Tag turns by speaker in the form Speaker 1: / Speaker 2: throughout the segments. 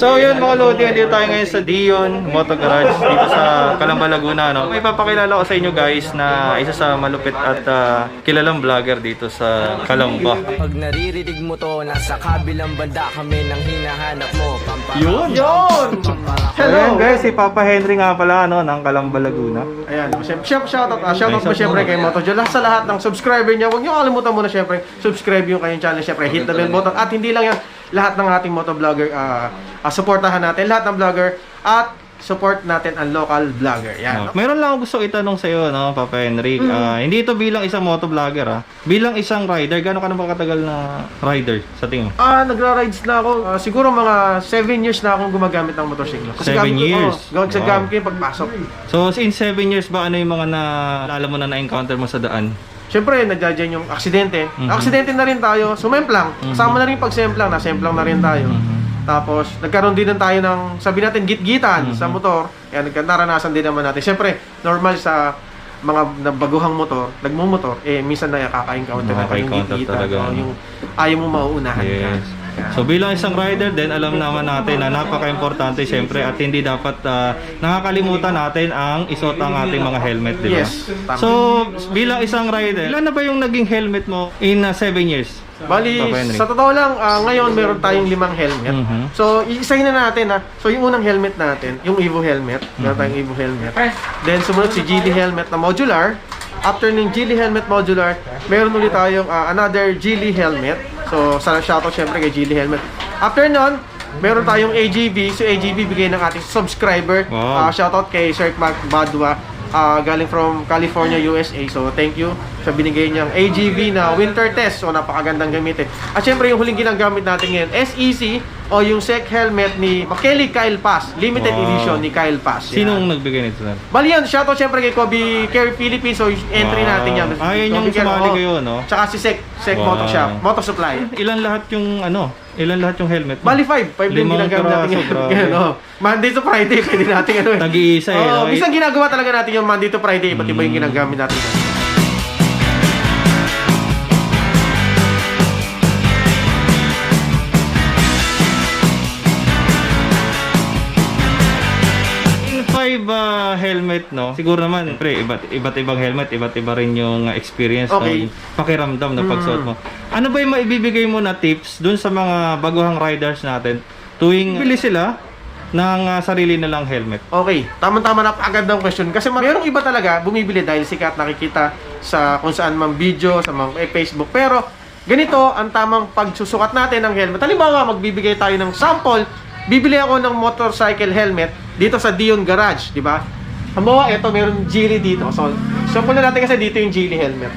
Speaker 1: So yun mga Lodi, dito tayo ngayon sa Dion Moto Garage dito sa Calamba, Laguna, no? May papakilala ko sa inyo guys na isa sa malupit at kilalang vlogger dito sa Calamba.
Speaker 2: Pag naririnig mo to, nasa kabilang banda kami nang hinahanap mo.
Speaker 1: Yun! Hello guys, si Papa Henry nga pala, no, ng Calamba, Laguna.
Speaker 3: Ayan, shoutout mo syempre kay MotoJoy. Sa lahat ng subscriber niya, huwag niyo kalimutan muna syempre subscribe yung kanyang channel, syempre hit the bell button. At hindi lang yan, lahat ng ating motovlogger, supportahan natin lahat ng vlogger at support natin ang local vlogger. Yan.
Speaker 1: Meron lang ako gusto itanong sa iyo, no, Papa Henry. Hindi ito bilang isang motovlogger, bilang isang rider, gaano ka na ba katagal na rider sa tingin mo?
Speaker 3: Nagra-rides na ako. Siguro mga 7 years na akong gumagamit ng motorsiklo.
Speaker 1: 7 years?
Speaker 3: Sa gamit ko yung pagpasok.
Speaker 1: So, in 7 years ba, ano yung mga naalala mo na na-encounter mo sa daan?
Speaker 3: Siyempre, nagdadyan yung aksidente. Aksidente na rin tayo, sumemplang. Kasama na rin pagsemplang, nasemplang na rin tayo. Tapos, nagkaroon din tayo ng, sabi natin, git-gitan sa motor. Kaya naranasan din naman natin. Siyempre, normal sa mga baguhang motor, nagmumotor, minsan na kaka-encounter na yung git-gitan. Yung ayaw mo mauunahan ka.
Speaker 1: So bilang isang rider din, alam naman natin na napaka-importante siyempre at hindi dapat nakakalimutan natin ang isuot ang ating mga helmet, di ba?
Speaker 3: Yes.
Speaker 1: So bilang isang rider, ilan na ba yung naging helmet mo in 7 years?
Speaker 3: Bali, sa totoo lang, ngayon meron tayong 5 helmet. So, iisahin na natin So, yung unang helmet natin, yung Evo helmet. Meron tayong Evo helmet. Then, sumunod si Geely helmet na modular. After ng Geely helmet modular, meron ulit tayong another Geely helmet. So, shoutout syempre kay Geely helmet. After nun, meron tayong AGV. So, AGV bigay ng ating subscriber. Shoutout kay Sir Mark Badwa. Galing from California, USA. So, thank you sa binigay niyang AGV na winter test. So, napakagandang gamitin. At syempre, yung huling ginagamit natin ngayon, SEC o yung SEC helmet ni Makeli Kyle Pass. Limited edition ni Kyle Pass.
Speaker 1: Sinong nagbigay nito na?
Speaker 3: Bali yan, shoutout syempre kay Kobe Care Philippines. So, entry natin yan.
Speaker 1: Ayun yung sumali kayo, no?
Speaker 3: Tsaka si SEC Moto Shop, Moto Supply.
Speaker 1: Ilan lahat yung ilan lahat yung helmet mo?
Speaker 3: Bali 5 yung ginagamit natin ngayon. Monday to Friday, pwede natin
Speaker 1: Tag-iisa
Speaker 3: minsan ginagawa talaga natin yung Monday to Friday, iba't iba yung ginagamit natin.
Speaker 1: Helmet, no? Siguro naman, pre, iba't ibang helmet, iba't iba rin yung experience,
Speaker 3: okay,
Speaker 1: no? Pakiramdam na pagsuot mo. Ano ba yung maibibigay mo na tips dun sa mga baguhang riders natin tuwing bili sila ng sarili nilang helmet?
Speaker 3: Okay, tama-tama, napakagandang question. Kasi mayroong iba talaga bumibili dahil sikat, nakikita sa kung saan mang video, sa mga Facebook. Pero ganito ang tamang pagsusukat natin ng helmet. Halimbawa, magbibigay tayo ng sample. Bibili ako ng motorcycle helmet dito sa Dion Garage, di ba? Halimbawa, ito, meron Geely dito. So, sample na natin kasi dito yung Geely helmet.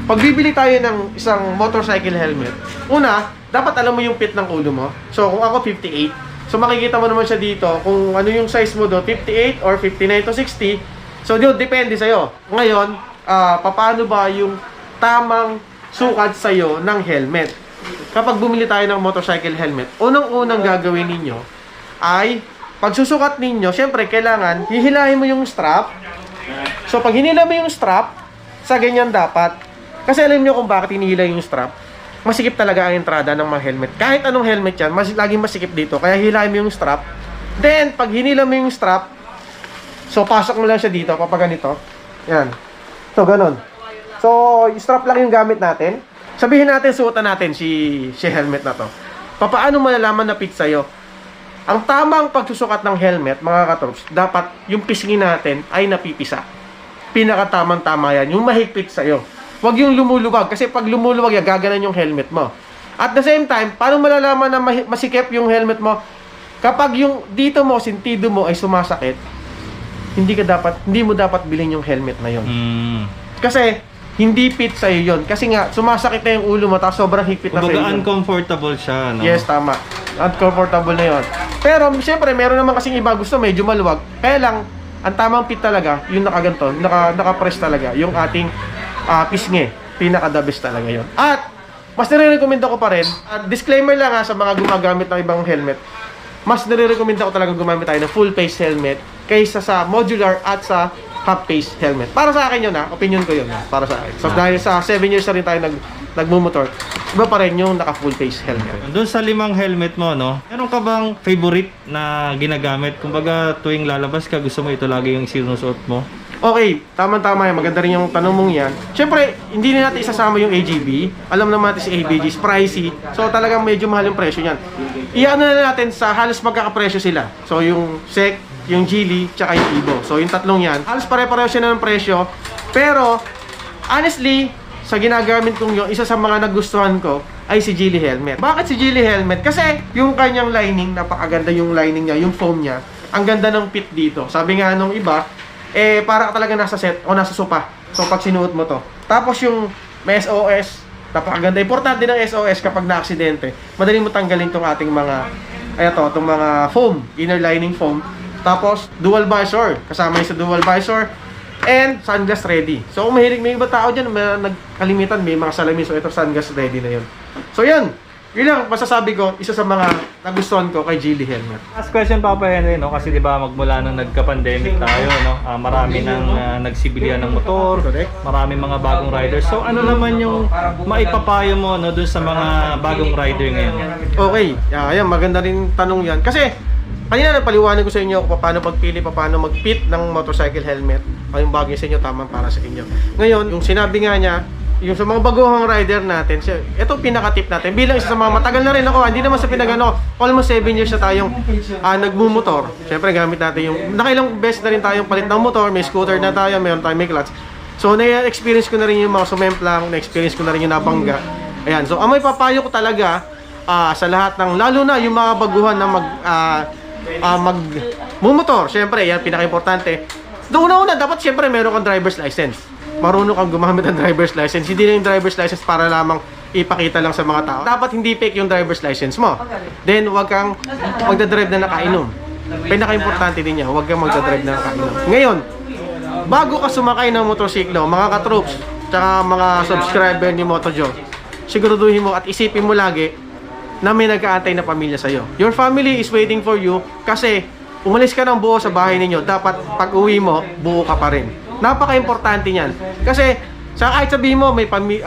Speaker 3: Pag bibili tayo ng isang motorcycle helmet, una, dapat alam mo yung fit ng ulo mo. So, kung ako 58, so makikita mo naman siya dito kung ano yung size mo do, 58 or 59 to 60. So, yun, depende sa'yo. Ngayon, paano ba yung tamang sukat sa'yo ng helmet? Kapag bumili tayo ng motorcycle helmet, unang-unang gagawin ninyo ay pagsusukat ninyo, syempre kailangan hihilahin mo yung strap. So pag hinila mo yung strap, sa ganyan dapat. Kasi alam niyo kung bakit hinihila yung strap. Masikip talaga ang entrada ng mga helmet. Kahit anong helmet yan, laging masikip dito. Kaya hilahin mo yung strap. Then, pag hinila mo yung strap, so pasok mo lang siya dito, papaganito. Yan. So, ganun. So, yung strap lang yung gamit natin. Sabihin natin, suotan natin si helmet na to. Paano malalaman na fit sa'yo? Ang tamang pagsusukat ng helmet, mga katrops, dapat yung pisngi natin ay napipisa. Pinakatamang-tama yan. Yung mahigpit sa'yo. Huwag yung lumuluwag. Kasi pag lumuluwag yan, gaganan yung helmet mo. At the same time, paano malalaman na masikip yung helmet mo? Kapag yung dito mo, sentido mo ay sumasakit, hindi mo dapat bilhin yung helmet na yun. Kasi hindi fit sa'yo yun. Kasi nga, sumasakit na yung ulo mo, tapos sobrang higpit na sa'yo yun.
Speaker 1: Uncomfortable siya, no?
Speaker 3: Yes, tama. Uncomfortable na yun. Pero, siyempre, meron naman kasing iba gusto medyo maluwag. Kaya lang, ang tamang fit talaga, yung nakaganto, naka-press talaga, yung ating pisngi. Pinaka-the best talaga yun. At, mas nire-recommend ko pa rin, disclaimer lang sa mga gumagamit ng ibang helmet, mas nire-recommend ko talaga gumamit tayo ng full face helmet kaysa sa modular at sa half face helmet. Para sa akin yun, opinion ko yun, para sa akin. So dahil sa 7 years na rin tayo nagmumotor, iba pa rin yung naka full face helmet.
Speaker 1: Doon sa 5 helmet mo, no? Meron ka bang favorite na ginagamit? Kumbaga, tuwing lalabas ka, gusto mo ito lagi yung sinusuot mo?
Speaker 3: Okay, tama-tama yan. Maganda rin yung tanong mong yan. Siyempre, hindi na natin isasama yung AGB. Alam naman natin si ABG is pricey. So talagang medyo mahal yung presyo niyan. Iano na natin sa halos magkakapresyo sila. So yung SEC, yung Geely, tsaka yung Evo. So yung tatlong yan, halos pare-pareho siya ng presyo. Pero, honestly, sa ginagamit kong yung isa sa mga nagustuhan ko ay si Geely helmet. Bakit si Geely helmet? Kasi yung kanyang lining, napakaganda yung lining niya, yung foam niya. Ang ganda ng fit dito. Sabi nga nung iba, para ka talaga nasa set o nasa sopa. So pag sinuot mo to. Tapos yung may SOS, napakaganda. Importante ng SOS kapag na-aksidente. Madali mo tanggalin tong ating mga itong mga foam, inner lining foam. Tapos dual visor, kasama yun sa dual visor. And sunglass ready. So kung mahilig, may iba tao dyan, nagkalimitan, may mga salamin. So ito sunglass ready na yun. So yan, yun lang masasabi ko, isa sa mga nagustuhan ko kay Geely helmet.
Speaker 1: Last question, Papa Henry, no? Kasi di ba magmula nung nagka-pandemic tayo, no? Marami nang nagsibilihan ng motor, marami mga bagong riders. So ano naman yung maipapayo mo, no, dun sa mga bagong rider ngayon?
Speaker 3: Okay, ayan, maganda rin tanong yan. Kasi kanina napaliwanag ko sa inyo kung paano magpili, paano mag-fit ng motorcycle helmet. O yung bagay sa inyo, tamang para sa inyo. Ngayon, yung sinabi nga niya, yung sa mga baguhang rider natin, ito pinaka-tip natin. Bilang isa sa mga matagal na rin ako, hindi naman sa pinagano, almost 7 years na tayong nagmumotor. Siyempre, gamit natin yung, nakailang beses na rin tayong palit ng motor, may scooter na tayo, mayroon tayong may clutch. So, na-experience ko na rin yung mga sumemplang, na-experience ko na rin yung nabangga. Ayan, so, ang may papayo ko talaga sa lahat ng, lalo na yung mga baguhan na magmumotor. Siyempre, yan, pinaka-importante. Una-una, dapat siyempre meron kang driver's license. Marunong kang gumamit ng driver's license. Hindi na yung driver's license para lamang ipakita lang sa mga tao. Dapat hindi fake yung driver's license mo. Then, huwag kang magdadrive na nakainom. Pinaka-importante din yan, huwag kang magdadrive na nakainom. Ngayon, bago ka sumakay ng motorsiklo, mga katroops, tsaka mga subscriber ni MotoJoe, siguraduhin mo at isipin mo lagi na may nag-aantay na pamilya sa'yo. Your family is waiting for you kasi umalis ka ng buo sa bahay ninyo, dapat pag uwi mo, buo ka pa rin. Napaka-importante niyan. Kasi kahit sabihin mo,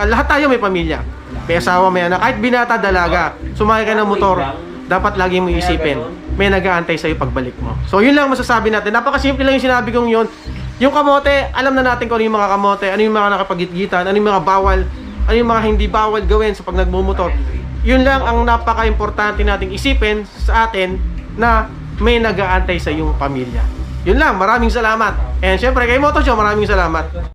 Speaker 3: lahat tayo may pamilya. May asawa, may anak. Kahit binata, dalaga, sumakay ka ng motor, dapat lagi mo isipin, may nag-aantay sa'yo pagbalik mo. So, yun lang masasabi natin. Napakasimple lang yung sinabi kong yun. Yung kamote, alam na natin kung ano yung mga kamote, ano yung mga nakapagitgitan, ano yung mga bawal, ano yung mga hindi bawal gawin sa pag nagmumotor. Yun lang ang napaka-importante nating isipin sa atin na may nag-aantay sa iyong pamilya. Yun lang, maraming salamat. And syempre kay MotoJoe, maraming salamat.